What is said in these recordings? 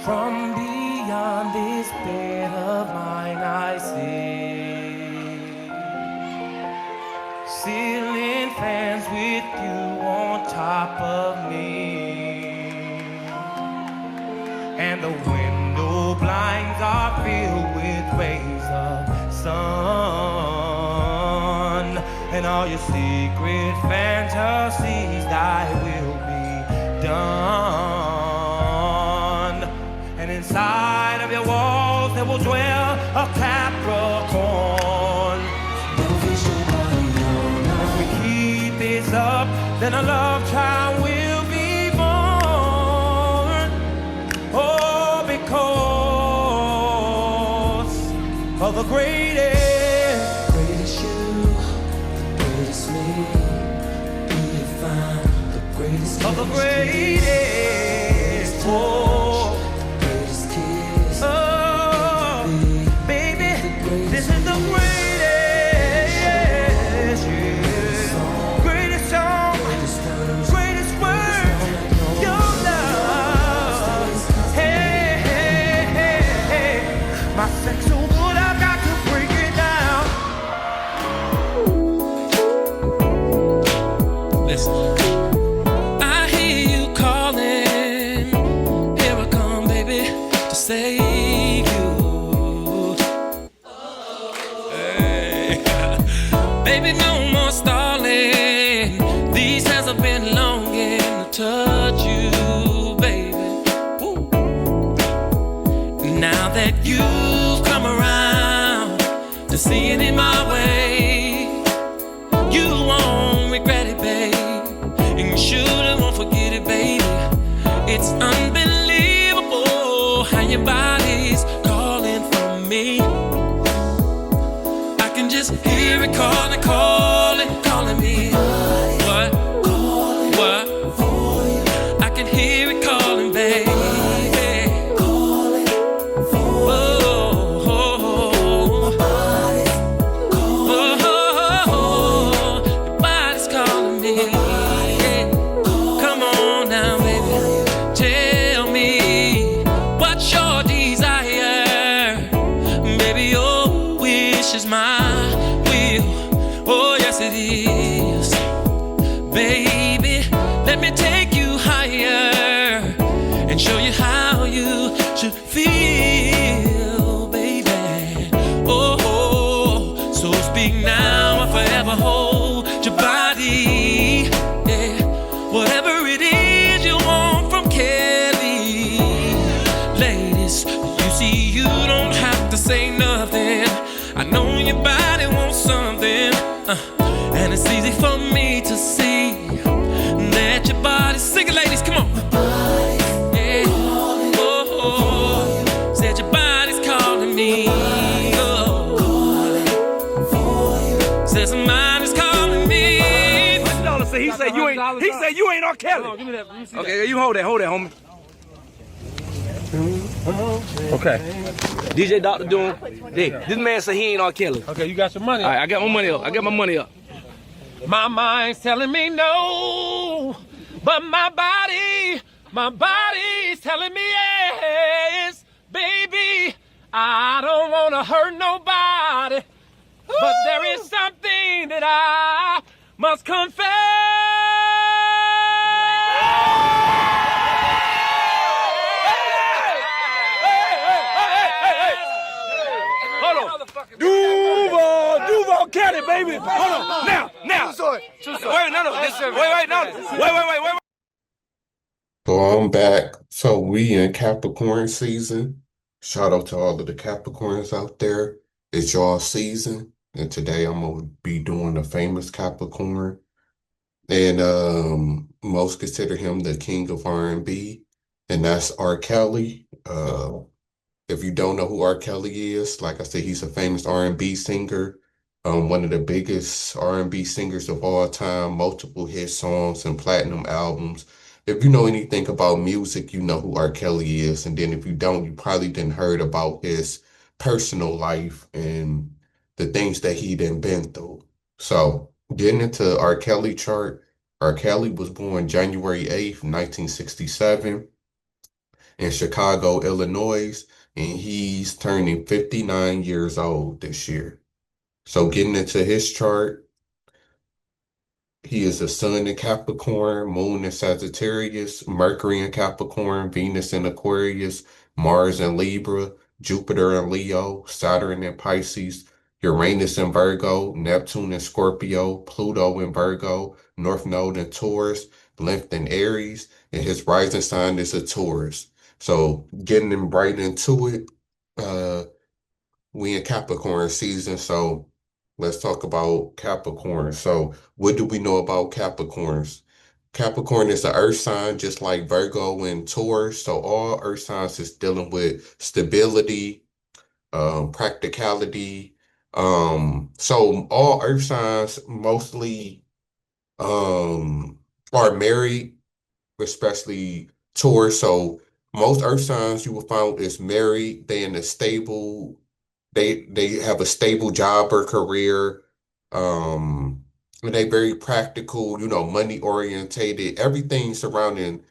From beyond this bed of mine I see ceiling fans with you on top of me, and the window blinds are filled with rays of sun, and all your secret fantasies thy will be done. And inside of your walls there will dwell a Capricorn. If we keep this up, then a love child will be born. Oh, because of the greatest. Greatest you, greatest me. We have found the greatest. Of the greatest. Oh, greatest kiss. oh, baby, this is the greatest. Yeah. Greatest song, greatest word, your love. Hey, hey, hey, hey. My sex so good, I've got to break it down. Listen. I hear you calling. Here I come, baby, to save you. Hey. Baby, no more stalling. These hands have been longing to touch you, baby. Woo. Now that you've come around to see it in my way, you won't regret it, babe. And you shouldn't won't forget it, baby. It's unbelievable how your body's calling for me. I can just hear it calling, calling, calling me. What? What? I can hear it calling, baby. Is my will, oh yes it is. Baby, let me take you higher and show you how you should feel, baby. Oh, so speak now or forever hold your body. Yeah, whatever it is you want from Kelly. Ladies, you see you don't have to say nothing. I know your body wants something, and it's easy for me to see that your body's singing. Ladies, come on. Yeah. Oh, said your body's calling me. Oh, said somebody's calling me. He said you ain't. He said you ain't R. Kelly. Okay, you hold that, homie. Okay. DJ Doctor doing. Hey, this man said he ain't R. Kelly. Okay, you got your money. All right, I got my money up. I got my money up. My mind's telling me no, but my body's telling me yes. Baby, I don't want to hurt nobody, but there is something that I must confess. Duval County, baby. Hold on. Now. True story. Wait, no. Wait. So I'm back. So we in Capricorn season. Shout out to all of the Capricorns out there. It's y'all season. And today I'm gonna be doing the famous Capricorn. And most consider him the king of R&B. And that's R. Kelly. If you don't know who R. Kelly is, like I said, he's a famous R&B singer. One of the biggest R&B singers of all time, multiple hit songs and platinum albums. If you know anything about music, you know who R. Kelly is. And then if you don't, you probably didn't heard about his personal life and the things that he done been through. So getting into R. Kelly chart, R. Kelly was born January 8th, 1967. in Chicago, Illinois, and he's turning 59 years old this year. So getting into his chart, he is a sun in Capricorn, moon in Sagittarius, Mercury in Capricorn, Venus in Aquarius, Mars in Libra, Jupiter in Leo, Saturn in Pisces, Uranus in Virgo, Neptune in Scorpio, Pluto in Virgo, North Node in Taurus, Length in Aries, and his rising sign is a Taurus. So getting him right into it, uh, we in Capricorn season, so let's talk about Capricorn. So, what do we know about Capricorns? Capricorn is an earth sign, just like Virgo and Taurus. So, all earth signs is dealing with stability, practicality. So all earth signs mostly are married, especially Taurus. So most earth signs you will find is married. They in a stable, they have a stable job or career. Um, and they very practical, money orientated, everything surrounding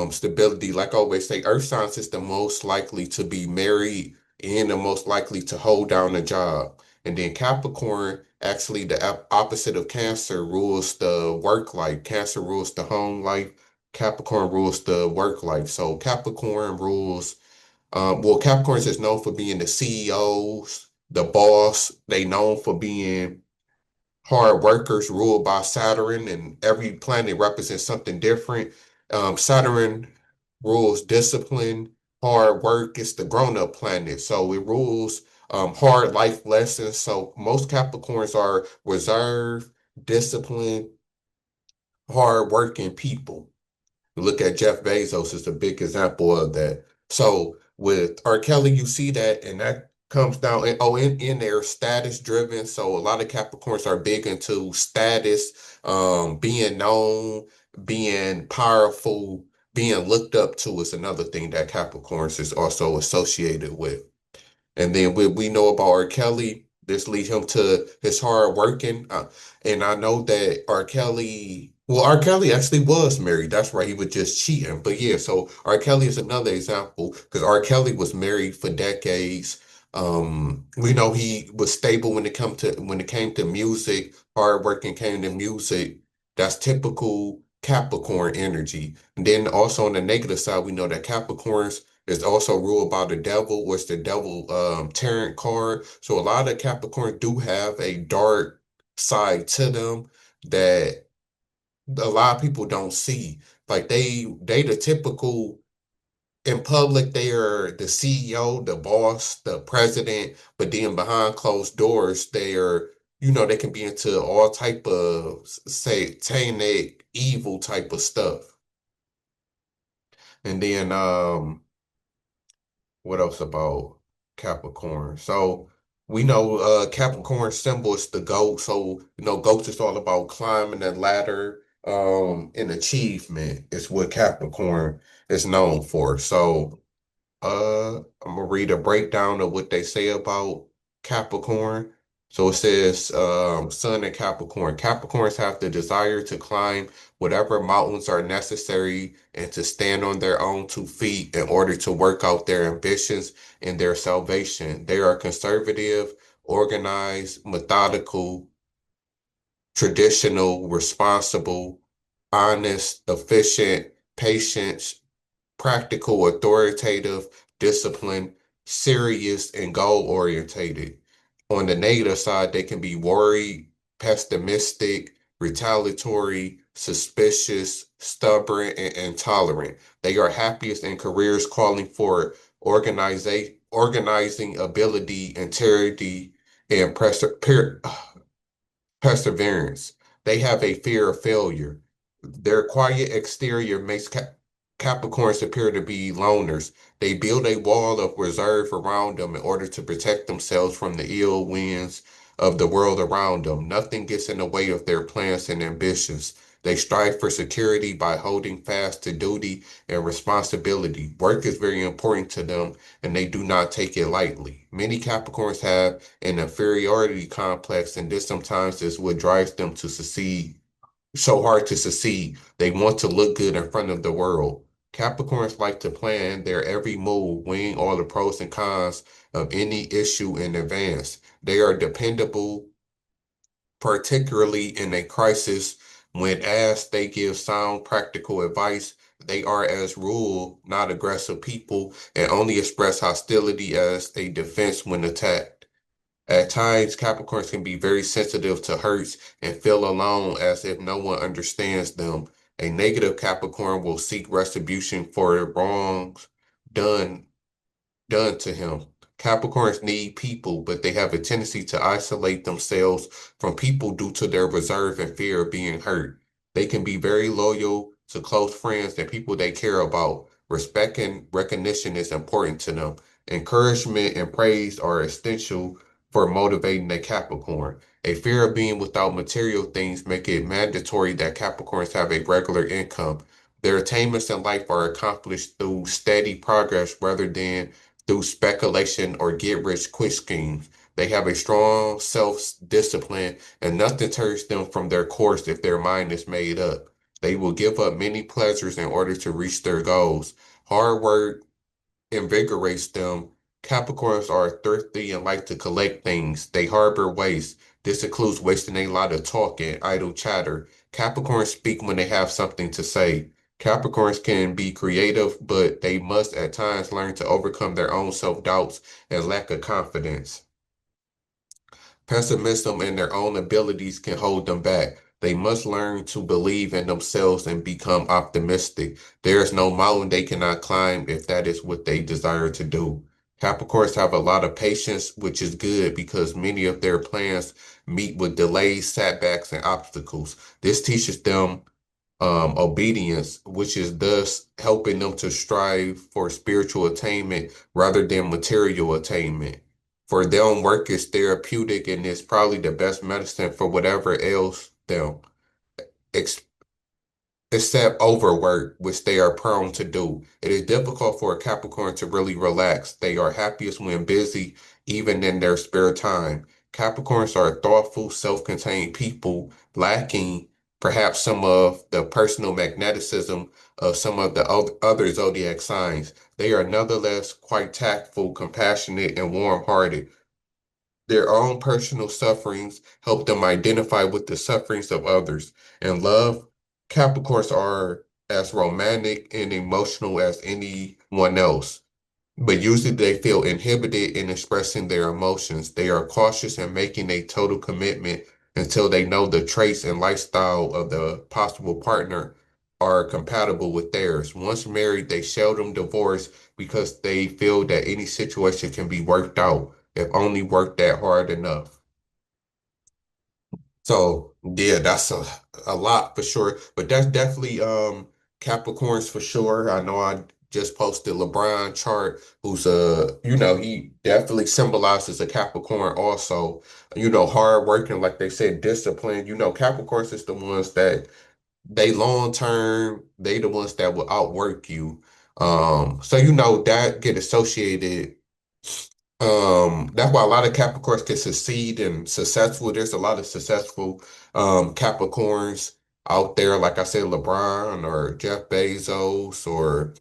stability. Like I always say, earth signs is the most likely to be married and the most likely to hold down a job. And then Capricorn, actually the opposite of Cancer, rules the work life. Cancer rules the home life. Capricorn rules the work life. So Capricorn rules, well, Capricorns is known for being the CEOs, the boss. They known for being hard workers ruled by Saturn, and every planet represents something different. Saturn rules discipline, hard work. It's the grown-up planet, so it rules hard life lessons. So most Capricorns are reserved, disciplined, hard-working people. Look at Jeff Bezos is a big example of that. So with R. Kelly, you see that, and that comes down in there status driven. So a lot of Capricorns are big into status, being known, being powerful, being looked up to is another thing that Capricorns is also associated with. And then we know about R. Kelly. This leads him to his hard working. And I know that R. Kelly actually was married. That's right. He was just cheating. But yeah, so R. Kelly is another example because R. Kelly was married for decades. We know he was stable when it came to music, hard working came to music. That's typical Capricorn energy. And then also on the negative side, we know that Capricorns is also ruled by the devil, which the devil tarot card. So a lot of Capricorns do have a dark side to them that a lot of people don't see. Like they the typical in public, they are the CEO, the boss, the president, but then behind closed doors, they are, they can be into all type of satanic evil type of stuff. And then what else about Capricorn? So we know Capricorn symbol is the goat. So goats is all about climbing the ladder. And achievement is what Capricorn is known for. So I'm gonna read a breakdown of what they say about Capricorn. So it says, Sun and Capricorn. Capricorns have the desire to climb whatever mountains are necessary and to stand on their own 2 feet in order to work out their ambitions and their salvation. They are conservative, organized, methodical, traditional, responsible, honest, efficient, patient, practical, authoritative, disciplined, serious, and goal orientated. On the negative side, they can be worried, pessimistic, retaliatory, suspicious, stubborn, and intolerant. They are happiest in careers calling for organizing ability, integrity, and perseverance. They have a fear of failure. Their quiet exterior makes Capricorns appear to be loners. They build a wall of reserve around them in order to protect themselves from the ill winds of the world around them. Nothing gets in the way of their plans and ambitions. They strive for security by holding fast to duty and responsibility. Work is very important to them, and they do not take it lightly. Many Capricorns have an inferiority complex, and this sometimes is what drives them to succeed. So hard to succeed. They want to look good in front of the world. Capricorns like to plan their every move, weighing all the pros and cons of any issue in advance. They are dependable, particularly in a crisis. When asked, they give sound, practical advice. They are, as rule, not aggressive people and only express hostility as a defense when attacked. At times, Capricorns can be very sensitive to hurts and feel alone as if no one understands them. A negative Capricorn will seek retribution for wrongs done done to him. Capricorns need people, but they have a tendency to isolate themselves from people due to their reserve and fear of being hurt. They can be very loyal to close friends and people they care about. Respect and recognition is important to them. Encouragement and praise are essential for motivating a Capricorn. A fear of being without material things make it mandatory that Capricorns have a regular income. Their attainments in life are accomplished through steady progress rather than through speculation or get rich quick schemes. They have a strong self discipline, and nothing turns them from their course if their mind is made up. They will give up many pleasures in order to reach their goals. Hard work invigorates them. Capricorns are thrifty and like to collect things. They harbor waste. This includes wasting a lot of talk and idle chatter. Capricorns speak when they have something to say. Capricorns can be creative, but they must at times learn to overcome their own self-doubts and lack of confidence. Pessimism in their own abilities can hold them back. They must learn to believe in themselves and become optimistic. There is no mountain they cannot climb if that is what they desire to do. Capricorns have a lot of patience, which is good because many of their plans meet with delays, setbacks, and obstacles. This teaches them obedience, which is thus helping them to strive for spiritual attainment rather than material attainment. For them, work is therapeutic and is probably the best medicine for whatever ails them, ex- except overwork, which they are prone to do. It is difficult for a Capricorn to really relax. They are happiest when busy, even in their spare time. Capricorns are thoughtful, self-contained people, lacking perhaps some of the personal magnetism of some of the other zodiac signs. They are nonetheless quite tactful, compassionate, and warm-hearted. Their own personal sufferings help them identify with the sufferings of others. In love, Capricorns are as romantic and emotional as anyone else, but usually they feel inhibited in expressing their emotions. They are cautious in making a total commitment until they know the traits and lifestyle of the possible partner are compatible with theirs. Once married, they seldom divorce because they feel that any situation can be worked out if only worked that hard enough. So yeah, that's a lot for sure. But that's definitely Capricorns for sure. I know I just posted LeBron chart, who's he definitely symbolizes a Capricorn also. Hard working, like they said, discipline. Capricorns is the ones that they long term, they the ones that will outwork you. So that get associated that's why a lot of Capricorns can succeed and successful. There's a lot of successful Capricorns out there, like I said, LeBron or Jeff Bezos or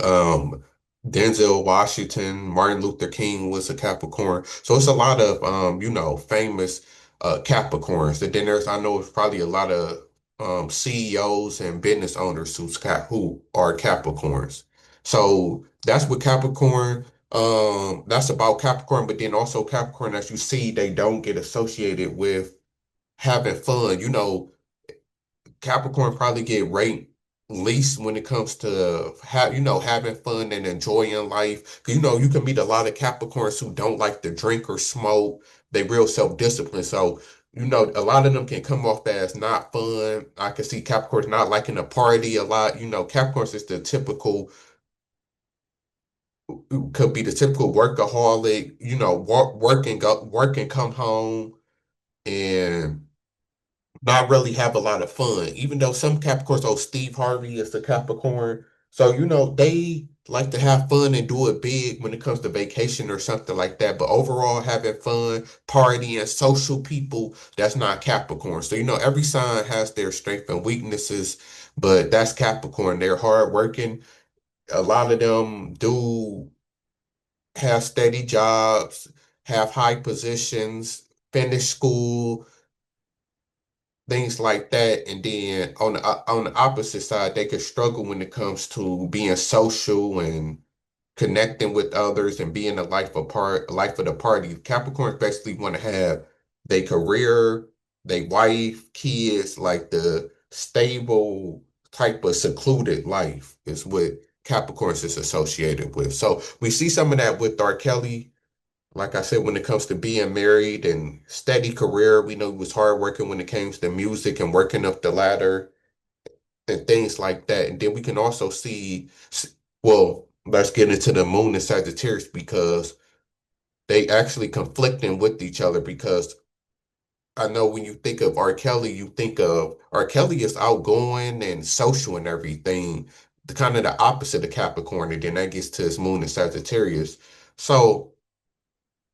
um, Denzel Washington, Martin Luther King was a Capricorn. So it's a lot of famous Capricorns. And then I know it's probably a lot of CEOs and business owners who are Capricorns. So that's what Capricorn. That's about Capricorn, but then also Capricorn, as you see, they don't get associated with having fun. Capricorn probably get ranked least when it comes to having fun and enjoying life. 'Cause, you can meet a lot of Capricorns who don't like to drink or smoke. They real self-disciplined. So, a lot of them can come off as not fun. I can see Capricorns not liking to party a lot. Capricorns is the typical could be the typical workaholic, work and come home and not really have a lot of fun, even though some Capricorns, Steve Harvey is a Capricorn. So, like to have fun and do it big when it comes to vacation or something like that. But overall, having fun, partying, social people, that's not Capricorn. So, every sign has their strengths and weaknesses, but that's Capricorn. They're hardworking. A lot of them do have steady jobs, have high positions, finish school, things like that. And then on the opposite side, they could struggle when it comes to being social and connecting with others and being a life of the party. Capricorns basically want to have their career, their wife, kids, like the stable type of secluded life is what Capricorns is associated with. So we see some of that with R. Kelly. Like I said, when it comes to being married and steady career, we know he was hardworking when it came to music and working up the ladder and things like that. And then we can also see, well, let's get into the moon and Sagittarius because they actually conflicting with each other because I know when you think of R. Kelly, you think of R. Kelly is outgoing and social and everything, the kind of the opposite of Capricorn, and then that gets to his moon and Sagittarius. So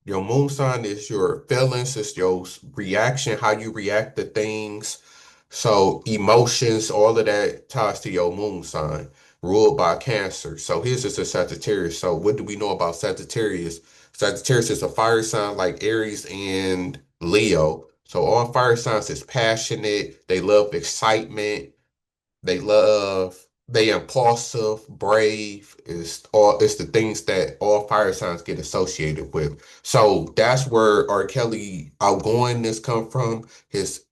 your moon sign is your feelings, it's your reaction, how you react to things. So emotions, all of that ties to your moon sign, ruled by Cancer. So his is a Sagittarius. So what do we know about Sagittarius? Sagittarius is a fire sign like Aries and Leo. So all fire signs is passionate. They love excitement. They impulsive, brave it's the things that all fire signs get associated with. So that's where R. Kelly outgoingness come from. His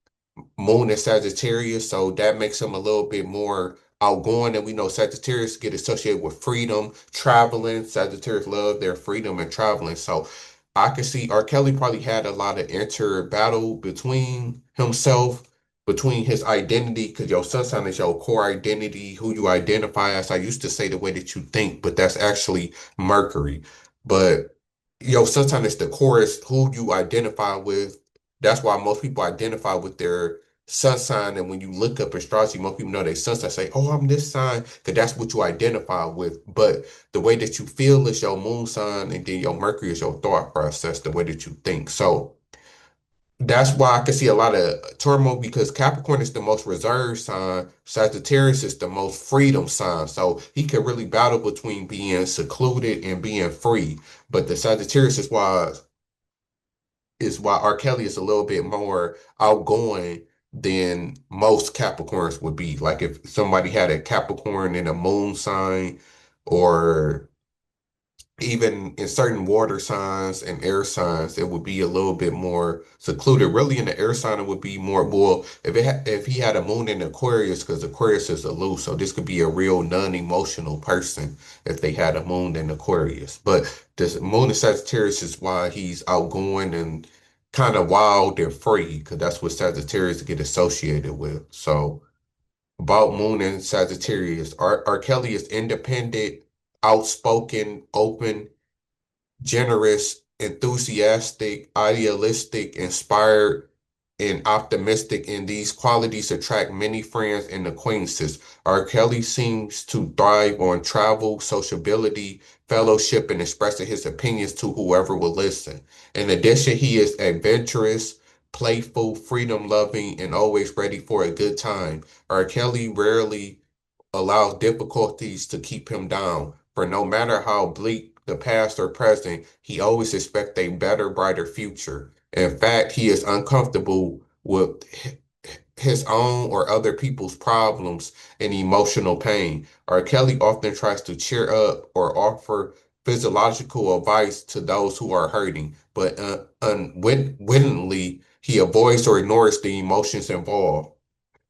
moon is Sagittarius, so that makes him a little bit more outgoing. And we know Sagittarius get associated with freedom, traveling. Sagittarius love their freedom and traveling. So I could see R. Kelly probably had a lot of inner battle between himself, between his identity, because your sun sign is your core identity, who you identify as. I used to say the way that you think, but that's actually Mercury. But your sun sign is the core, is who you identify with. That's why most people identify with their sun sign. And when you look up astrology, most people know their sun sign, say, oh, I'm this sign, because that's what you identify with. But the way that you feel is your moon sign, and then your Mercury is your thought process, the way that you think. So that's why I can see a lot of turmoil because Capricorn is the most reserved sign. Sagittarius is the most freedom sign. So he can really battle between being secluded and being free. But the Sagittarius is why R. Kelly is a little bit more outgoing than most Capricorns would be. Like if somebody had a Capricorn in a moon sign, or even in certain water signs and air signs, it would be a little bit more secluded. Really, in the air sign, it would be more. Well, if he had a moon in Aquarius, because Aquarius is aloof, so this could be a real non-emotional person if they had a moon in Aquarius. But this moon in Sagittarius is why he's outgoing and kind of wild and free, because that's what Sagittarius get associated with. So about Moon and Sagittarius. R. Kelly is independent, outspoken, open, generous, enthusiastic, idealistic, inspired, and optimistic, and these qualities attract many friends and acquaintances. R. Kelly seems to thrive on travel, sociability, fellowship, and expressing his opinions to whoever will listen. In addition, he is adventurous, playful, freedom-loving, and always ready for a good time. R. Kelly rarely allows difficulties to keep him down, for no matter how bleak the past or present, he always expects a better, brighter future. In fact, he is uncomfortable with his own or other people's problems and emotional pain. R. Kelly often tries to cheer up or offer physiological advice to those who are hurting, but unwittingly, he avoids or ignores the emotions involved.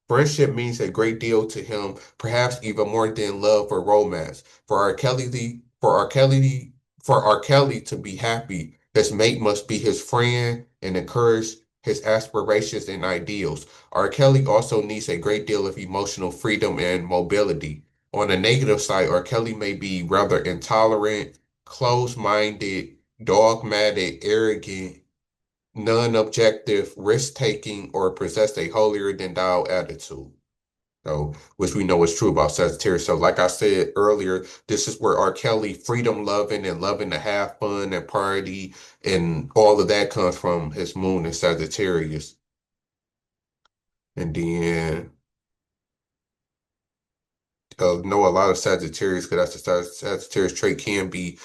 Friendship means a great deal to him, perhaps even more than love or romance. For R. Kelly to be happy, his mate must be his friend and encourage his aspirations and ideals. R. Kelly also needs a great deal of emotional freedom and mobility. On the negative side, R. Kelly may be rather intolerant, closed-minded, dogmatic, arrogant, non-objective, risk-taking, or possess a holier-than-thou attitude. So, which we know is true about Sagittarius. So, like I said earlier, this is where R. Kelly freedom loving and loving to have fun and party and all of that comes from his moon in Sagittarius. And then know a lot of Sagittarius because that's the Sagittarius trait can be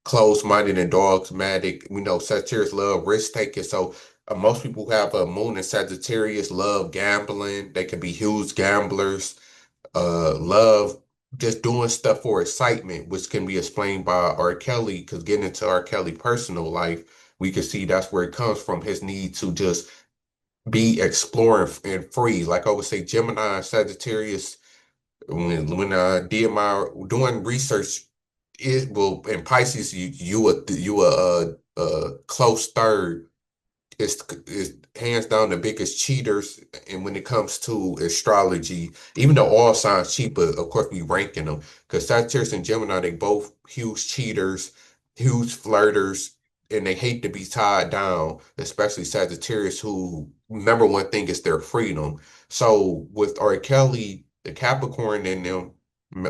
closed-minded and dogmatic. We know Sagittarius love risk-taking. So most people who have a moon in Sagittarius love gambling. They can be huge gamblers. Love just doing stuff for excitement, which can be explained by R. Kelly. Because getting into R. Kelly personal life, we can see that's where it comes from. His need to just be exploring and free. Like I would say, Gemini and Sagittarius when I did my doing research, it will in Pisces you a close third is hands down the biggest cheaters. And when it comes to astrology, even though all signs cheat, but of course we ranking them because Sagittarius and Gemini, they both huge cheaters, huge flirters, and they hate to be tied down, especially Sagittarius, who number one thing is their freedom. So with R. Kelly, the Capricorn in them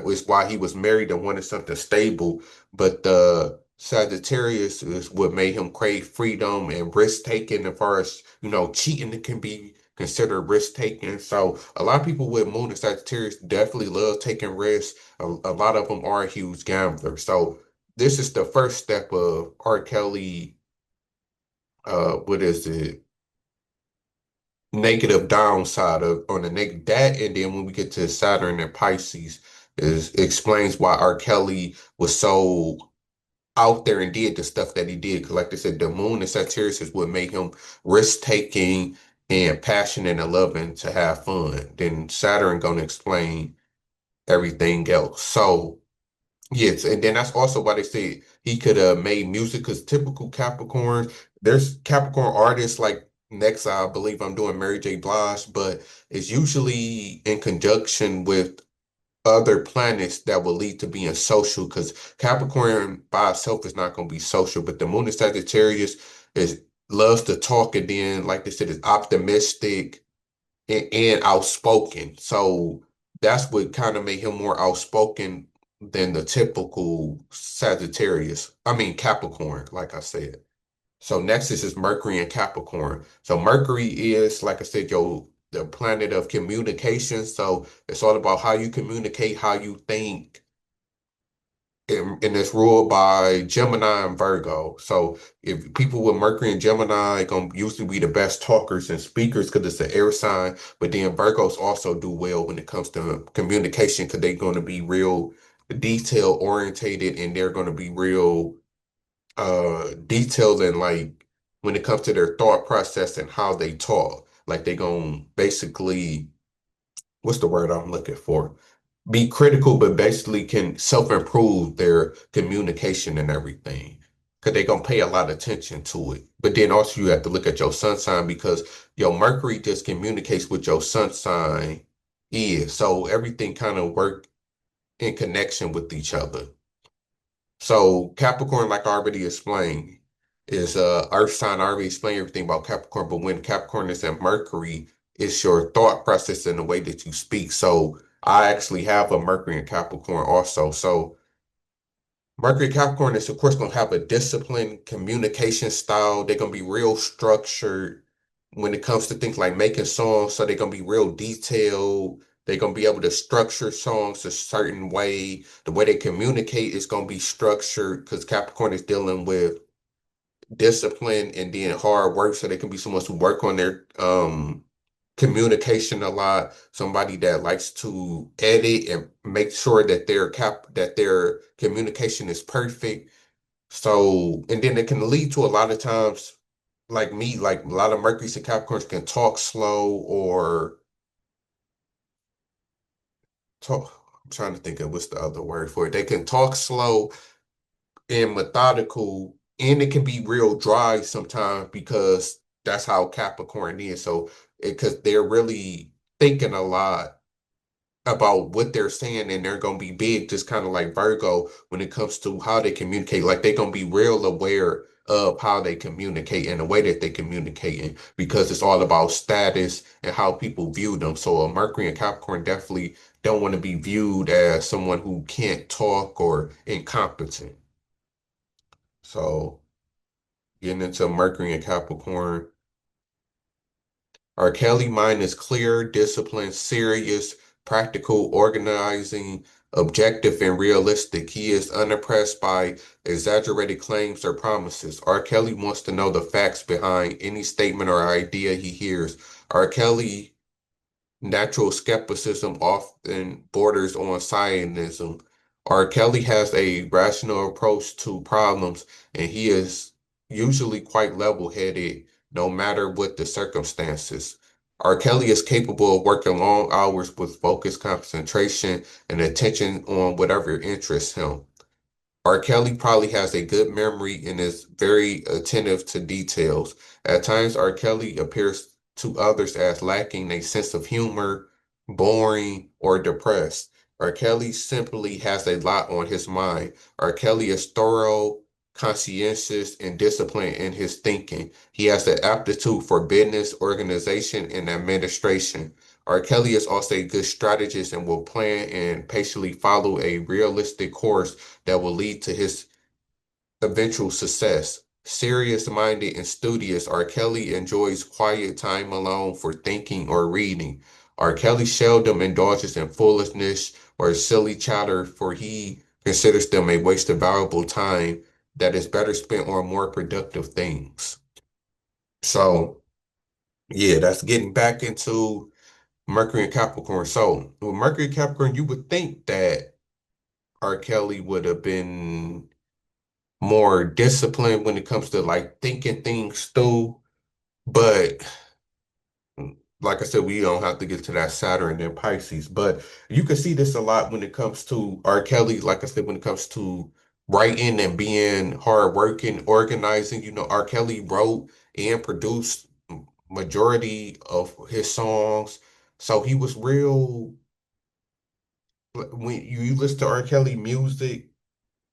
is why he was married and wanted something stable, but the Sagittarius is what made him crave freedom and risk taking as far as, cheating can be considered risk taking. So a lot of people with Moon and Sagittarius definitely love taking risks. A lot of them are huge gamblers. So this is the first step of R. Kelly, what is it? Negative downside of on the negative that, and then when we get to Saturn and Pisces, is explains why R. Kelly was so out there and did the stuff that he did. Because, like I said, the moon and Sagittarius is what made him risk taking and passionate and loving to have fun. Then Saturn gonna explain everything else. So yes, and then that's also why they say he could have made music. Because typical Capricorn, there's Capricorn artists like next, I believe I'm doing Mary J. Blige, but it's usually in conjunction with other planets that will lead to being social because Capricorn by itself is not going to be social, but the moon in Sagittarius is loves to talk and then, like they said, is optimistic and outspoken. So that's what kind of made him more outspoken than the typical Sagittarius. I mean Capricorn, like I said. So Nexus is Mercury and Capricorn. So Mercury is, like I said, the planet of communication. So it's all about how you communicate, how you think, and it's ruled by Gemini and Virgo. So if people with Mercury and Gemini are gonna usually be the best talkers and speakers because it's an air sign. But then Virgos also do well when it comes to communication because they're going to be real detail orientated and they're going to be real detailed and like when it comes to their thought process and how they talk. Like they gonna basically, what's the word I'm looking for? Be critical, but basically can self-improve their communication and everything. Because they're gonna pay a lot of attention to it. But then also you have to look at your sun sign because your Mercury just communicates with your sun sign is. So everything kind of work in connection with each other. So Capricorn, like I already explained, is Earth sign. I already explained everything about Capricorn, but when Capricorn is in Mercury, it's your thought process and the way that you speak. So I actually have a Mercury in Capricorn also. So Mercury Capricorn is, of course, going to have a disciplined communication style. They're going to be real structured when it comes to things like making songs. So they're going to be real detailed. They're going to be able to structure songs a certain way. The way they communicate is going to be structured because Capricorn is dealing with discipline and then hard work. So they can be someone who work on their communication a lot, somebody that likes to edit and make sure that their communication is perfect. So, and then it can lead to a lot of times, like me, like a lot of Mercury's and Capricorns can talk slow or talk. I'm trying to think of what's the other word for it. They can talk slow and methodical, and it can be real dry sometimes because that's how Capricorn is. So, because they're really thinking a lot about what they're saying and they're going to be big, just kind of like Virgo when it comes to how they communicate. Like they're going to be real aware of how they communicate and the way that they communicate in, because it's all about status and how people view them. So a Mercury and Capricorn definitely don't want to be viewed as someone who can't talk or incompetent. So getting into Mercury and Capricorn. R. Kelly mind is clear, disciplined, serious, practical, organizing, objective, and realistic. He is unimpressed by exaggerated claims or promises. R. Kelly wants to know the facts behind any statement or idea he hears. R. Kelly natural skepticism often borders on scientism. R. Kelly has a rational approach to problems, and he is usually quite level-headed no matter what the circumstances. R. Kelly is capable of working long hours with focused concentration and attention on whatever interests him. R. Kelly probably has a good memory and is very attentive to details. At times, R. Kelly appears to others as lacking a sense of humor, boring, or depressed. R. Kelly simply has a lot on his mind. R. Kelly is thorough, conscientious, and disciplined in his thinking. He has the aptitude for business, organization, and administration. R. Kelly is also a good strategist and will plan and patiently follow a realistic course that will lead to his eventual success. Serious minded and studious, R. Kelly enjoys quiet time alone for thinking or reading. R. Kelly seldom indulges in foolishness or silly chatter, for he considers them a waste of valuable time that is better spent on more productive things. So, yeah, that's getting back into Mercury and Capricorn. So, with Mercury and Capricorn, you would think that R. Kelly would have been more disciplined when it comes to like thinking things through. But like I said, we don't have to get to that Saturn and Pisces. But you can see this a lot when it comes to R. Kelly. Like I said, when it comes to writing and being hardworking, organizing, R. Kelly wrote and produced majority of his songs. So he was real. When you listen to R. Kelly music,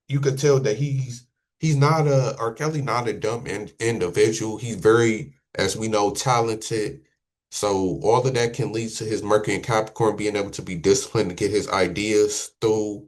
you could tell that he's not a R. Kelly, not a dumb individual. He's very, as we know, talented. So all of that can lead to his Mercury and Capricorn being able to be disciplined to get his ideas through,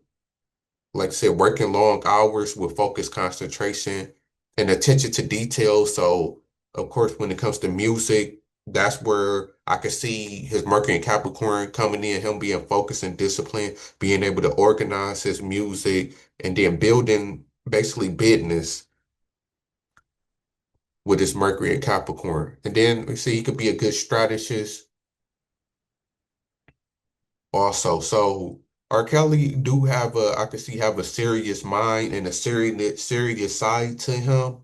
like I said, working long hours with focused concentration and attention to detail. So, of course, when it comes to music, that's where I could see his Mercury and Capricorn coming in, him being focused and disciplined, being able to organize his music, and then building basically business with his Mercury and Capricorn. And then we see he could be a good strategist also. So R. Kelly do have I could see have a serious mind and a serious side to him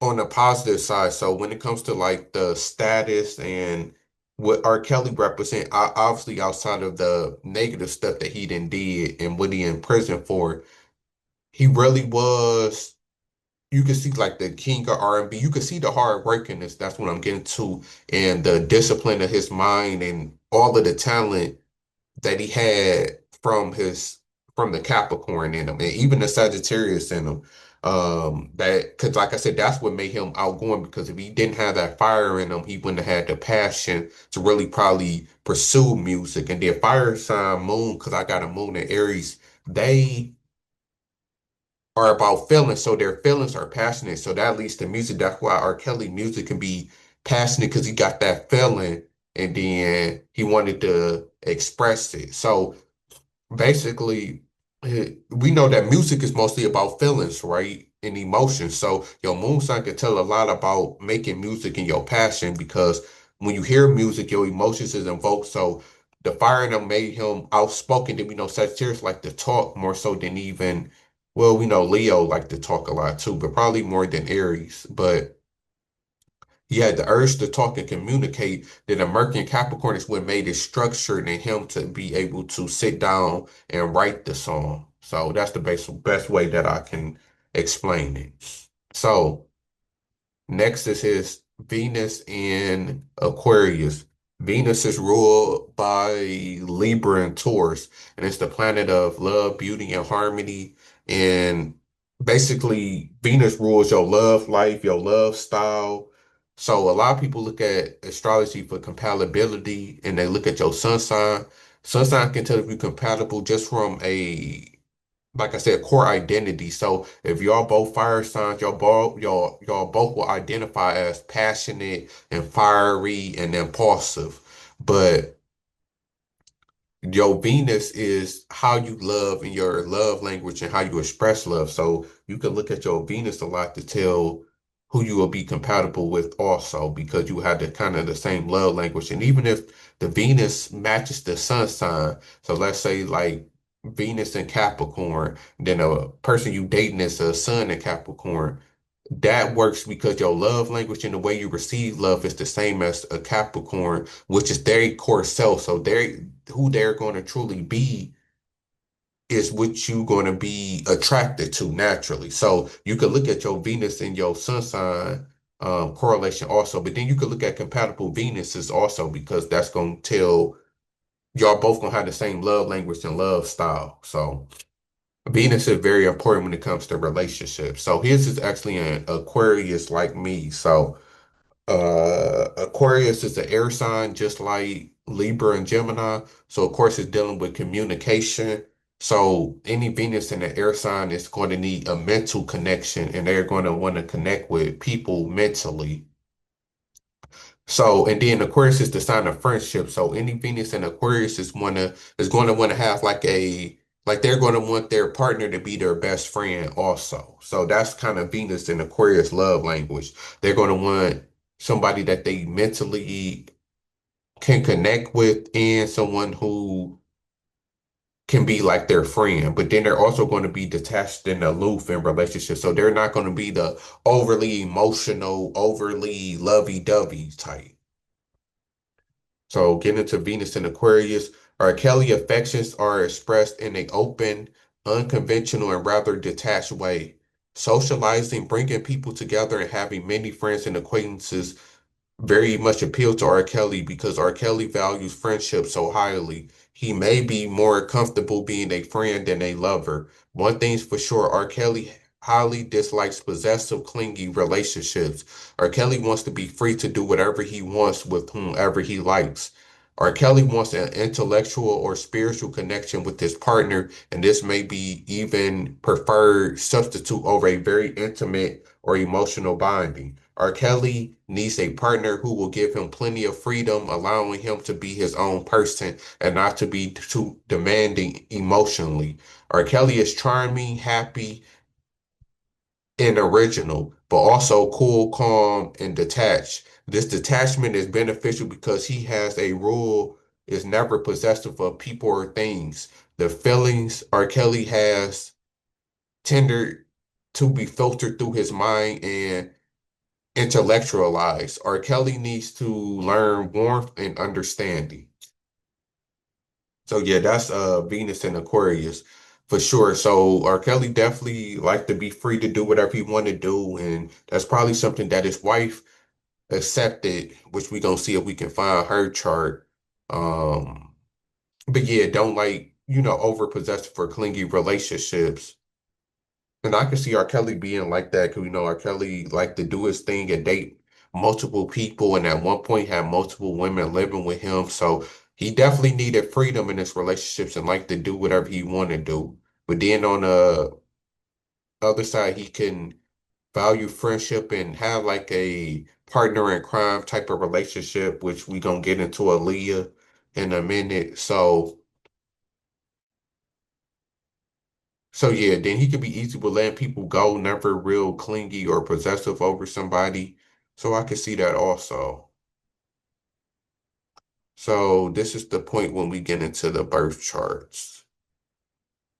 on the positive side. So when it comes to like the status and what R. Kelly represent, obviously outside of the negative stuff that he did and what he in prison for, he really was. You can see like the king of R&B. You can see the hard workiness. That's what I'm getting to, and the discipline of his mind and all of the talent that he had from the Capricorn in him and even the Sagittarius in him. That because like I said, that's what made him outgoing, because if he didn't have that fire in him, he wouldn't have had the passion to really probably pursue music. And then fire sign moon, because I got a moon in Aries, they are about feelings. So their feelings are passionate. So that leads to music. That's why R. Kelly music can be passionate, because he got that feeling and then he wanted to express it. So basically, we know that music is mostly about feelings, right? And emotions. So your moon sign can tell a lot about making music and your passion, because when you hear music, your emotions is invoked. So the fire in him made him outspoken. Then we know Sagittarius like to talk more so than even, well, we know Leo like to talk a lot too, but probably more than Aries. But he had the urge to talk and communicate. Then the Mercury and Capricorn is what made it structured in him to be able to sit down and write the song. So that's the best way that I can explain it. So next is his Venus in Aquarius. Venus is ruled by Libra and Taurus, and it's the planet of love, beauty, and harmony. And basically Venus rules your love life, your love style. So a lot of people look at astrology for compatibility and they look at your sun sign. Sun sign can tell if you're compatible just from a, like I said, core identity. So if y'all both fire signs, y'all both will identify as passionate and fiery and impulsive. But your Venus is how you love and your love language and how you express love. So you can look at your Venus a lot to tell who you will be compatible with also because you have the kind of the same love language. And even if the Venus matches the sun sign, so let's say like Venus in Capricorn, then a person you dating is a sun in Capricorn. That works because your love language and the way you receive love is the same as a Capricorn, which is their core self. So who they're going to truly be is what you're going to be attracted to naturally. So you can look at your Venus and your sun sign correlation also, but then you can look at compatible Venuses also because that's going to tell y'all both going to have the same love language and love style. So Venus is very important when it comes to relationships. So his is actually an Aquarius like me. So Aquarius is an air sign just like Libra and Gemini. So of course it's dealing with communication. So any Venus in the air sign is going to need a mental connection and they're going to want to connect with people mentally. So, and then Aquarius is the sign of friendship. So any Venus in Aquarius is going to want to have like they're going to want their partner to be their best friend also. So that's kind of Venus in Aquarius love language. They're going to want somebody that they mentally can connect with and someone who can be like their friend, but then they're also going to be detached and aloof in relationships. So they're not going to be the overly emotional, overly lovey-dovey type. So getting into Venus and Aquarius, R. Kelly affections are expressed in an open, unconventional, and rather detached way. Socializing, bringing people together, and having many friends and acquaintances very much appeal to R. Kelly because R. Kelly values friendship so highly. He may be more comfortable being a friend than a lover. One thing's for sure, R. Kelly highly dislikes possessive, clingy relationships. R. Kelly wants to be free to do whatever he wants with whomever he likes. R. Kelly wants an intellectual or spiritual connection with his partner, and this may be even preferred substitute over a very intimate or emotional bonding. R. Kelly needs a partner who will give him plenty of freedom, allowing him to be his own person and not to be too demanding emotionally. R. Kelly is charming, happy, and original, but also cool, calm, and detached. This detachment is beneficial because he has a rule is never possessive of people or things. The feelings R. Kelly has tended to be filtered through his mind and intellectualized. R. Kelly needs to learn warmth and understanding. So yeah, that's Venus and Aquarius for sure. So R. Kelly definitely like to be free to do whatever he want to do, and that's probably something that his wife accepted, which we gonna see if we can find her chart. Um, but yeah, don't like, over possessive or clingy relationships. And I can see R. Kelly being like that because R. Kelly like to do his thing and date multiple people, and at one point had multiple women living with him. So he definitely needed freedom in his relationships and like to do whatever he wanted to do. But then on the other side, he can value friendship and have like a partner in crime type of relationship, which we gonna get into Aaliyah in a minute. So yeah, then he could be easy with letting people go, never real clingy or possessive over somebody. So I could see that also. So this is the point when we get into the birth charts.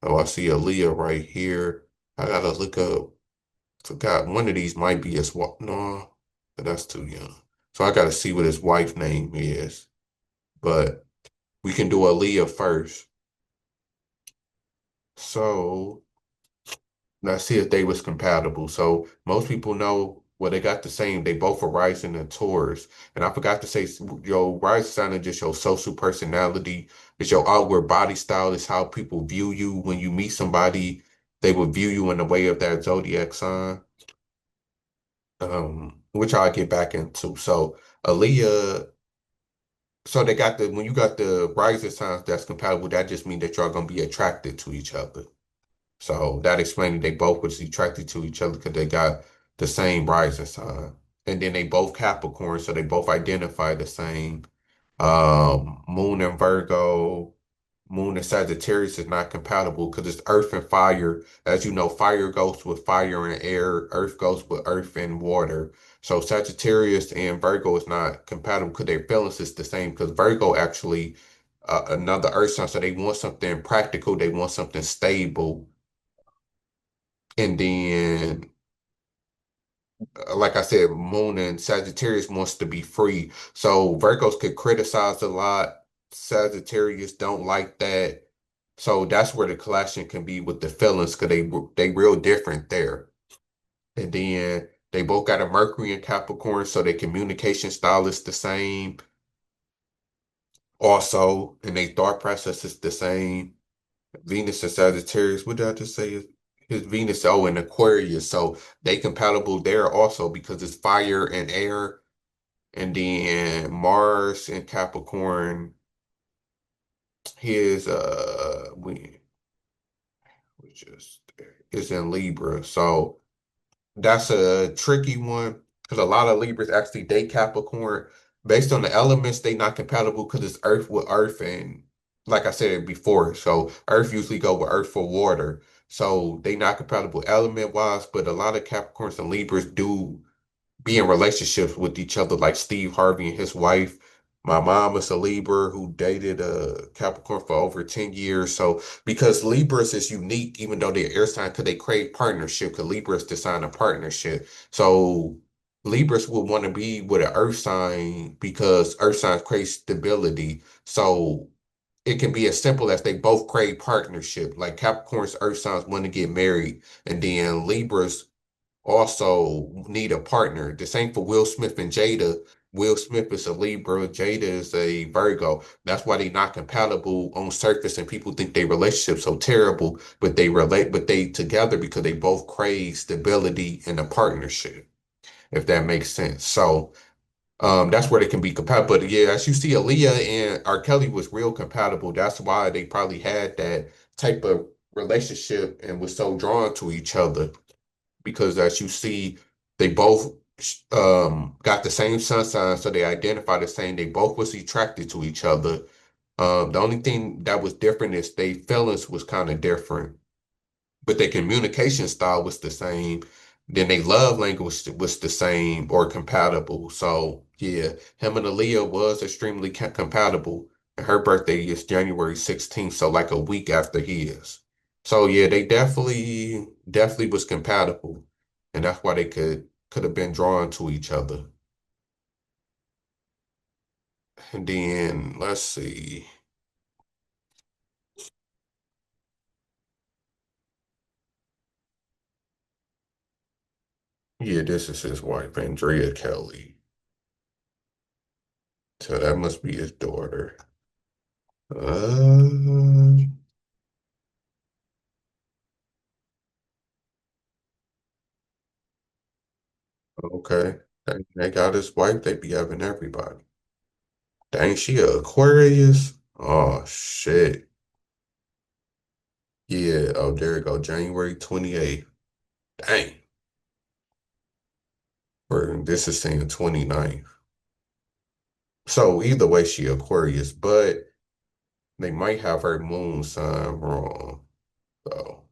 Oh, I see Aaliyah right here. I gotta look up. Forgot one of these might be his wife. No, but that's too young. So I gotta see what his wife name is. But we can do Aaliyah first. So let's see if they was compatible. So most people know, well, they got the same. They both are rising in Taurus. And I forgot to say, your rising sign is just your social personality. It's your outward body style. It's how people view you when you meet somebody. they would view you in the way of that zodiac sign, which I'll get back into. So Aaliyah, so they got the when you got the rising signs that's compatible, that just means that y'all gonna be attracted to each other. So that explained they both was attracted to each other because they got the same rising sign. And then they both Capricorn, so they both identify the same. Moon and Virgo, Moon and Sagittarius is not compatible because it's earth and fire. As you know, fire goes with fire and air, earth goes with earth and water. So Sagittarius and Virgo is not compatible because their feelings is the same because Virgo actually another earth sign, so they want something practical, they want something stable. And then like I said, Moon and Sagittarius wants to be free. So Virgos could criticize a lot. Sagittarius don't like that. So that's where the clashing can be with the feelings because they real different there. And then they both got a Mercury and Capricorn, so their communication style is the same. Also, and their thought process is the same. Venus and Sagittarius, what did I just say? His Venus, oh, in Aquarius. So they compatible there also because it's fire and air. And then Mars and Capricorn, his which is in Libra. So that's a tricky one because a lot of Libras actually date Capricorn. Based on the elements, they not compatible because it's Earth with Earth and like I said before, so Earth usually go with Earth for water. So they not compatible element wise, but a lot of Capricorns and Libras do be in relationships with each other, like Steve Harvey and his wife. My mom is a Libra who dated a Capricorn for over 10 years. So because Libras is unique, even though they're air sign, because they crave partnership, because Libras design a partnership. So Libras would want to be with an earth sign because earth signs crave stability. So it can be as simple as they both crave partnership. Like Capricorn's earth signs want to get married, and then Libras also need a partner. The same for Will Smith and Jada. Will Smith is a Libra, Jada is a Virgo. That's why they not compatible on surface and people think their relationship so terrible, but they relate, but they together because they both crave stability and a partnership, if that makes sense. So that's where they can be compatible. But yeah, as you see, Aaliyah and R. Kelly was real compatible. That's why they probably had that type of relationship and was so drawn to each other because as you see, they both got the same sun sign, so they identify the same. They both was attracted to each other. The only thing that was different is their feelings was kind of different, but their communication style was the same. Then their love language was the same or compatible. So yeah, him and Aaliyah was extremely compatible. And her birthday is January 16th, so like a week after his. So yeah, they definitely was compatible. And that's why they could have been drawn to each other. And then let's see. Yeah, this is his wife, Andrea Kelly. So that must be his daughter. Uh, okay. They got his wife, they be having everybody. Dang, she a Aquarius? Oh shit. Yeah, oh there you go. January 28th. Dang. Or this is saying 29th. So either way, she Aquarius, but they might have her moon sign wrong. So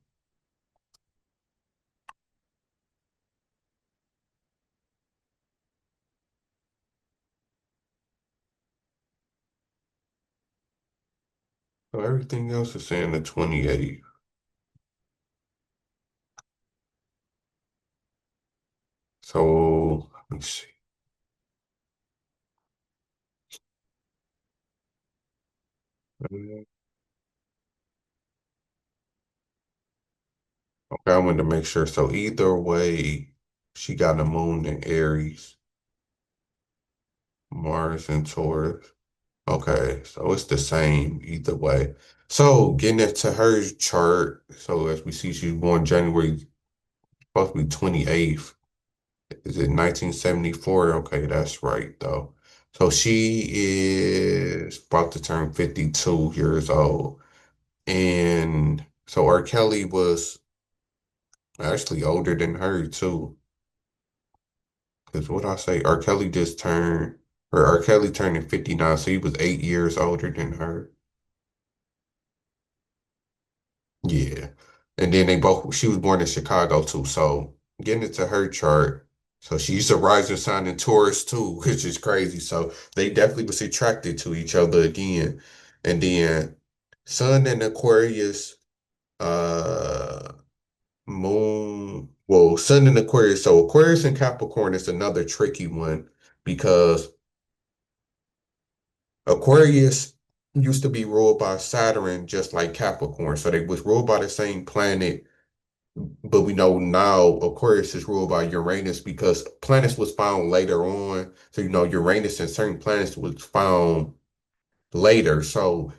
everything else is saying the 28th. So let me see. Okay, I wanted to make sure. So either way, she got a moon in Aries, Mars in Taurus. Okay, so it's the same either way. So getting into her chart, so as we see, she's born January, supposed to be 28th. Is it 1974? Okay, that's right though. So she is about to turn 52 years old. And so R. Kelly was actually older than her too. Because what I say, R. Kelly just turned, or R. Kelly turning 59, so he was 8 years older than her. Yeah. And then she was born in Chicago too. So getting into her chart, so she's a rising sign in Taurus too, which is crazy. So they definitely was attracted to each other again. And then Sun and Aquarius, uh, Sun and Aquarius. So Aquarius and Capricorn is another tricky one because Aquarius used to be ruled by Saturn just like Capricorn. So they was ruled by the same planet. But we know now Aquarius is ruled by Uranus because planets was found later on. So, Uranus and certain planets was found later. So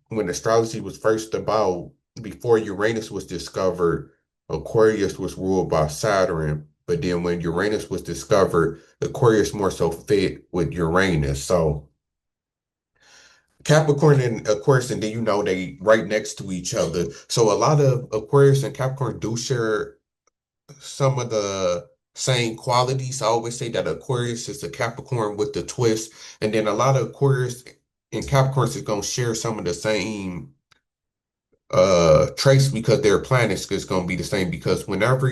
when astrology was first about, before Uranus was discovered, Aquarius was ruled by Saturn. But then when Uranus was discovered, Aquarius more so fit with Uranus. So Capricorn and Aquarius, and then they right next to each other. So a lot of Aquarius and Capricorn do share some of the same qualities. I always say that Aquarius is a Capricorn with the twist, and then a lot of Aquarius and Capricorns is gonna share some of the same traits because their planets is gonna be the same. Because whatever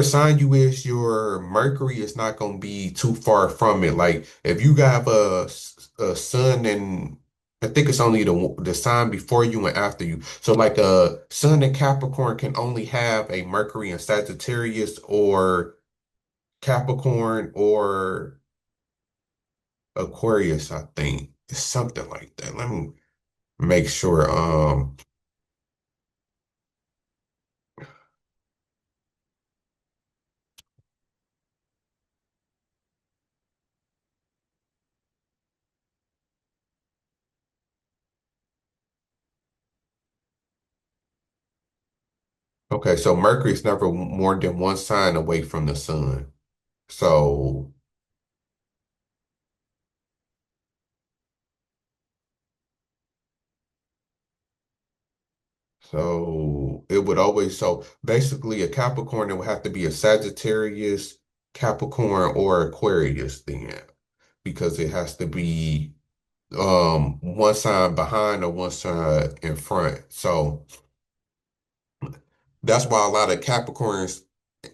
sign you is, your Mercury is not going to be too far from it. Like if you have a sun and I think it's only the sign before you and after you. So like a sun in Capricorn can only have a Mercury in Sagittarius or Capricorn or Aquarius, I think. It's something like that. Let me make sure. Okay, so Mercury is never more than one sign away from the sun. So it would always, so basically a Capricorn, it would have to be a Sagittarius, Capricorn, or Aquarius then, because it has to be one sign behind or one sign in front. So that's why a lot of Capricorns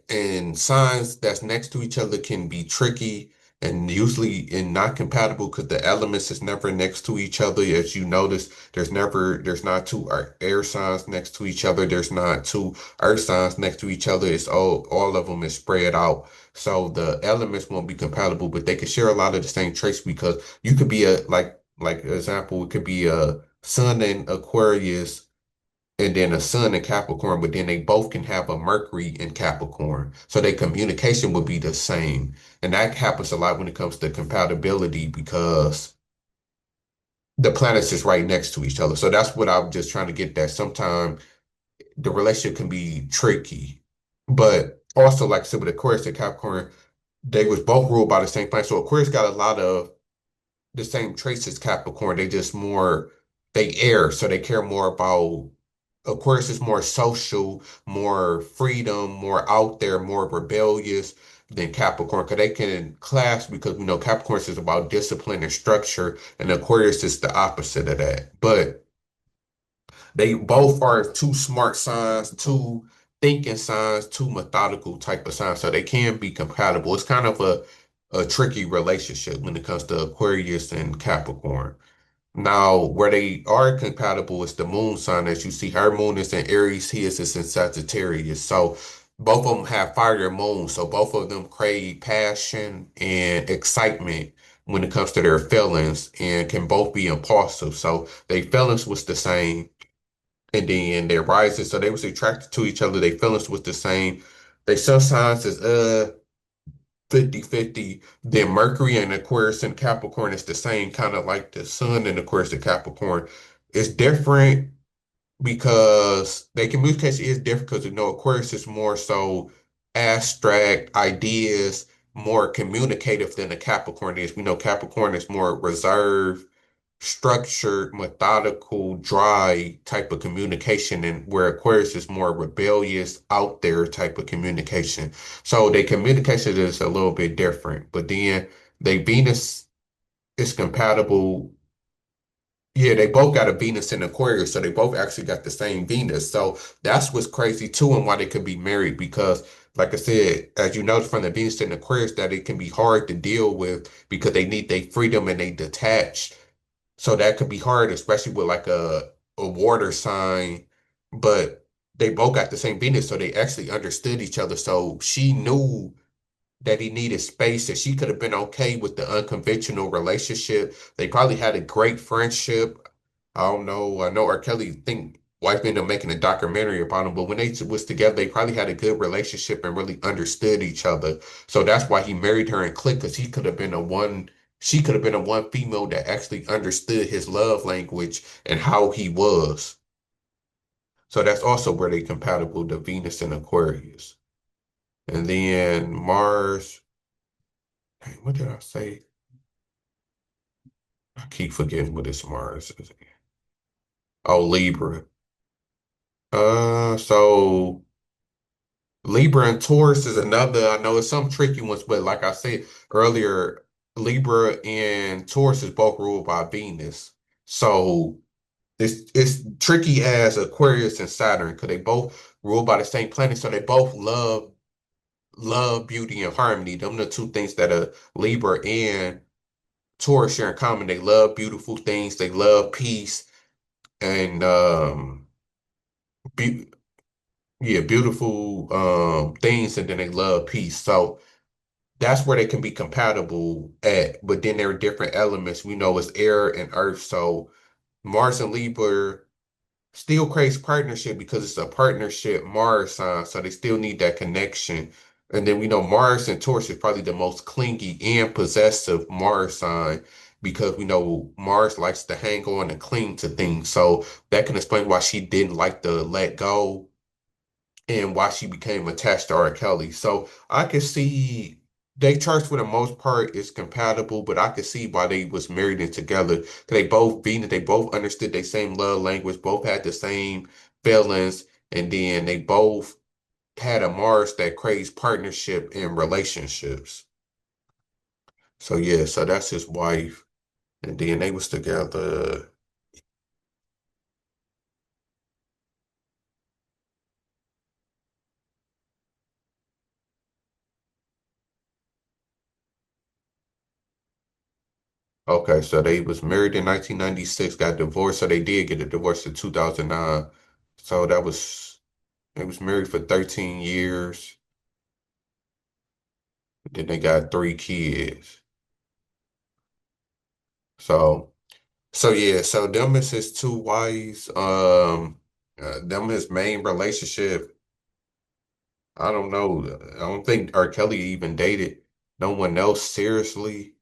and signs that's next to each other can be tricky and usually not compatible because the elements is never next to each other. As you notice, there's not two air signs next to each other. There's not two earth signs next to each other. It's all of them is spread out. So the elements won't be compatible, but they can share a lot of the same traits because you could be like example, it could be a Sun in Aquarius and then a sun in Capricorn, but then they both can have a Mercury in Capricorn. So their communication would be the same. And that happens a lot when it comes to compatibility because the planets is right next to each other. So that's what I'm just trying to get that. Sometimes the relationship can be tricky. But also, like I said, with Aquarius and Capricorn, they was both ruled by the same planet. So Aquarius got a lot of the same traits as Capricorn. They air, so they care more about. Aquarius is more social, more freedom, more out there, more rebellious than Capricorn. Because they can clash because we know Capricorn is about discipline and structure, and Aquarius is the opposite of that. But they both are two smart signs, two thinking signs, two methodical type of signs, so they can be compatible. It's kind of a tricky relationship when it comes to Aquarius and Capricorn. Now, where they are compatible is the moon sign. As you see, her moon is in Aries, his is in Sagittarius. So both of them have fire moons. So both of them crave passion and excitement when it comes to their feelings and can both be impulsive. So their feelings was the same and then their rises. So they was attracted to each other. Their feelings was the same. They sun signs is 50-50. Then Mercury and Aquarius and Capricorn is the same, kind of like the Sun and Aquarius and Capricorn. It's different because their communication is different because Aquarius is more so abstract ideas, more communicative than the Capricorn is. We know Capricorn is more reserved, structured, methodical, dry type of communication, and where Aquarius is more rebellious, out there type of communication. So their communication is a little bit different. But then they Venus is compatible. Yeah, they both got a Venus in Aquarius, so they both actually got the same Venus. So that's what's crazy too, and why they could be married. Because, like I said, as you know from the Venus in Aquarius, that it can be hard to deal with because they need their freedom and they detach. So that could be hard, especially with like a water sign. But they both got the same Venus, so they actually understood each other. So she knew that he needed space, that she could have been okay with the unconventional relationship. They probably had a great friendship. I don't know. I know R. Kelly think wife ended up making a documentary about him, but when they was together, they probably had a good relationship and really understood each other. So that's why he married her and clicked, because he could have been a one. She could have been a one female that actually understood his love language and how he was. So that's also where they compatible, the Venus and Aquarius. And then Mars. Dang, what did I say? I keep forgetting what this Mars is. Oh, Libra. So Libra and Taurus is another. I know it's some tricky ones, but like I said earlier, Libra and Taurus is both ruled by Venus. So it's tricky as Aquarius and Saturn because they both ruled by the same planet. So they both love beauty and harmony. Them the two things that a Libra and Taurus share in common. They love beautiful things. They love peace and be yeah, beautiful things, and then they love peace. So that's where they can be compatible at. But then there are different elements. We know it's air and earth. So Mars and Libra still creates partnership because it's a partnership Mars sign. So they still need that connection. And then we know Mars and Taurus is probably the most clingy and possessive Mars sign because we know Mars likes to hang on and cling to things. So that can explain why she didn't like to let go and why she became attached to R. Kelly. So I can see they charts for the most part is compatible, but I could see why they was married and together. They both Venus, they both understood the same love language, both had the same feelings, and then they both had a Mars that craves partnership and relationships. So yeah, so that's his wife. And then they was together. Okay, so they was married in 1996, got divorced. So they did get a divorce in 2009. So they was married for 13 years. Then they got three kids. So so yeah, so them is his two wives. Them his main relationship. I don't know. I don't think R. Kelly even dated no one else seriously.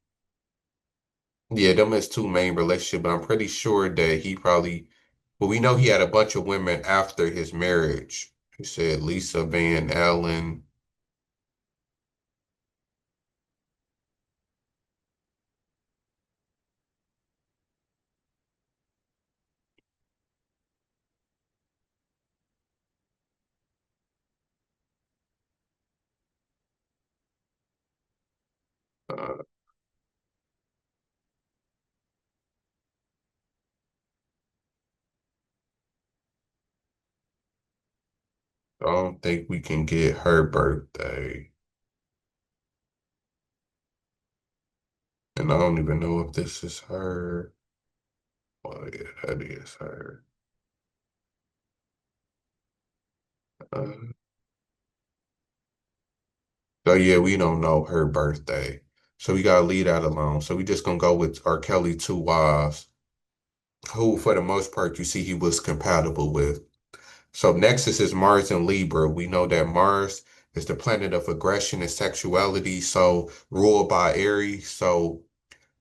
Yeah, them his two main relationship, but I'm pretty sure that he probably, well, we know he had a bunch of women after his marriage. He said Lisa Van Allen. Uh, I don't think we can get her birthday. And I don't even know if this is her. Oh, yeah, that is her. Uh, so, yeah, we don't know her birthday. So, we got to leave that alone. So, we just going to go with R. Kelly two wives, who, for the most part, you see he was compatible with. So, next is his Mars and Libra. We know that Mars It's the planet of aggression and sexuality, so ruled by Aries. So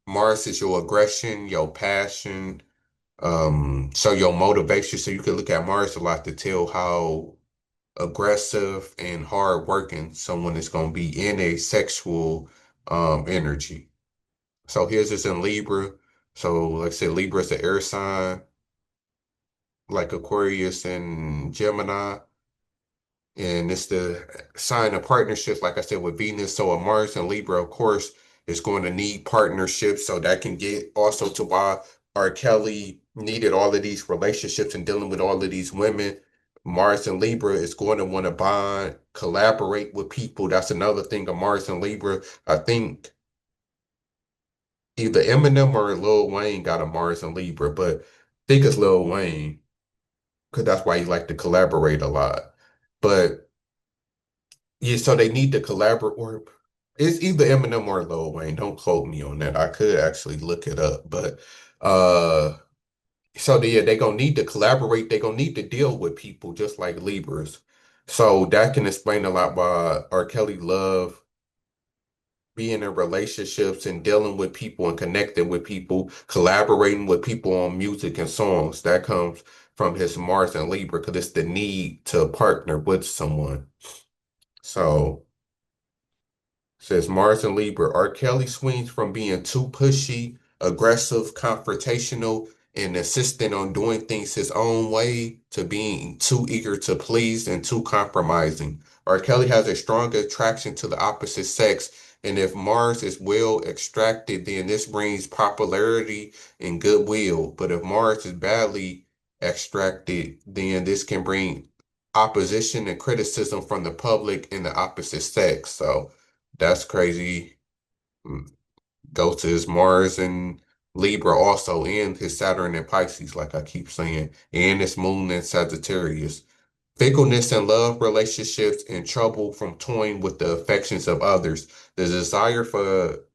Mars is your aggression, your passion, so your motivation. So you can look at Mars a lot to tell how aggressive and hard working someone is going to be in a sexual energy. So here's this in Libra. So like I said, Libra is the air sign, like Aquarius and Gemini. And it's the sign of partnerships, like I said, with Venus. So a Mars and Libra, of course, is going to need partnerships. So that can get also to why R. Kelly needed all of these relationships and dealing with all of these women. Mars and Libra is going to want to bond, collaborate with people. That's another thing of Mars and Libra. I think either Eminem or Lil Wayne got a Mars and Libra, but I think it's Lil Wayne because that's why he like to collaborate a lot. But yeah, so they need to collaborate, or it's either Eminem or Lil Wayne. Don't quote me on that. I could actually look it up, but uh, so they gonna need to collaborate. They gonna need to deal with people just like Libras. So that can explain a lot why R. Kelly love being in relationships and dealing with people and connecting with people, collaborating with people on music and songs. That comes from his Mars and Libra because it's the need to partner with someone. So. Says Mars and Libra. R. Kelly swings from being too pushy, aggressive, confrontational, and insistent on doing things his own way to being too eager to please and too compromising. R. Kelly has a strong attraction to the opposite sex, and if Mars is well extracted, then this brings popularity and goodwill. But if Mars is badly extracted, then this can bring opposition and criticism from the public and the opposite sex. So that's crazy. Mm, Goes to his Mars and Libra also, and his Saturn and Pisces, like I keep saying, and his Moon and Sagittarius. Fickleness in love relationships and trouble from toying with the affections of others. The desire for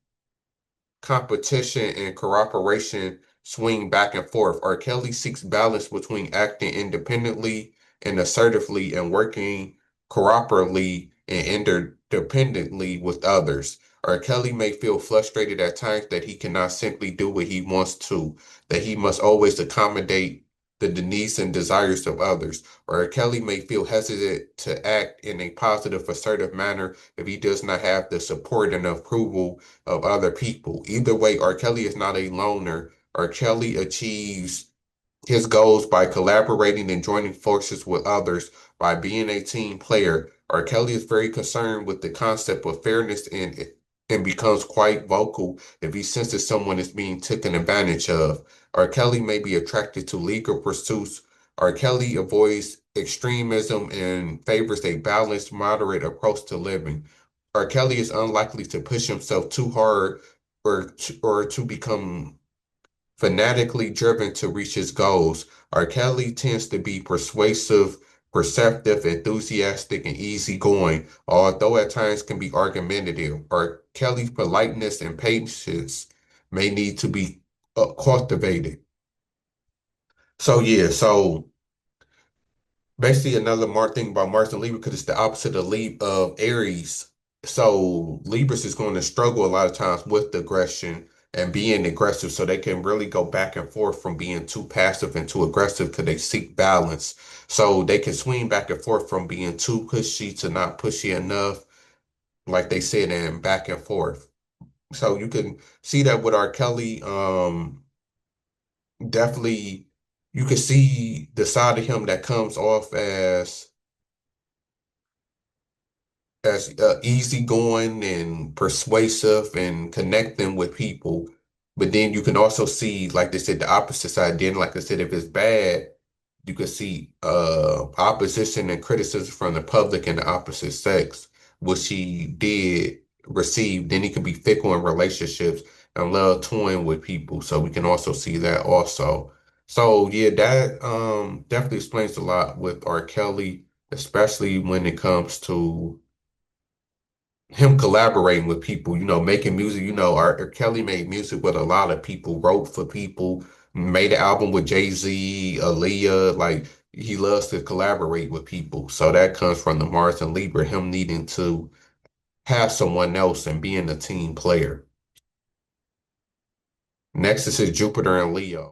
competition and cooperation swing back and forth. R. Kelly seeks balance between acting independently and assertively and working cooperatively and interdependently with others. R. Kelly may feel frustrated at times that he cannot simply do what he wants to, that he must always accommodate the needs and desires of others. R. Kelly may feel hesitant to act in a positive, assertive manner if he does not have the support and approval of other people. Either way, R. Kelly is not a loner. R. Kelly achieves his goals by collaborating and joining forces with others by being a team player. R. Kelly is very concerned with the concept of fairness and becomes quite vocal if he senses someone is being taken advantage of. R. Kelly may be attracted to legal pursuits. R. Kelly avoids extremism and favors a balanced, moderate approach to living. R. Kelly is unlikely to push himself too hard or to become fanatically driven to reach his goals. R. Kelly tends to be persuasive, perceptive, enthusiastic, and easygoing, although at times can be argumentative. R. Kelly's politeness and patience may need to be cultivated. So yeah, so basically another thing about Mars and Libra because it's the opposite of Aries. So Libras is going to struggle a lot of times with aggression and being aggressive. So they can really go back and forth from being too passive and too aggressive because they seek balance. So they can swing back and forth from being too pushy to not pushy enough, like they said, and back and forth. So you can see that with R. Kelly. Definitely you can see the side of him that comes off as easygoing and persuasive and connecting with people. But then you can also see, like they said, the opposite side. Then, like I said, if it's bad, you can see opposition and criticism from the public and the opposite sex, which he did receive. Then he can be fickle in relationships and love toying with people. So we can also see that also. So yeah, that definitely explains a lot with R. Kelly, especially when it comes to him collaborating with people, making music. R. Kelly made music with a lot of people, wrote for people, made an album with Jay-Z, Aaliyah, like he loves to collaborate with people. So that comes from the Mars and Libra, him needing to have someone else and being a team player. Next is his Jupiter and Leo.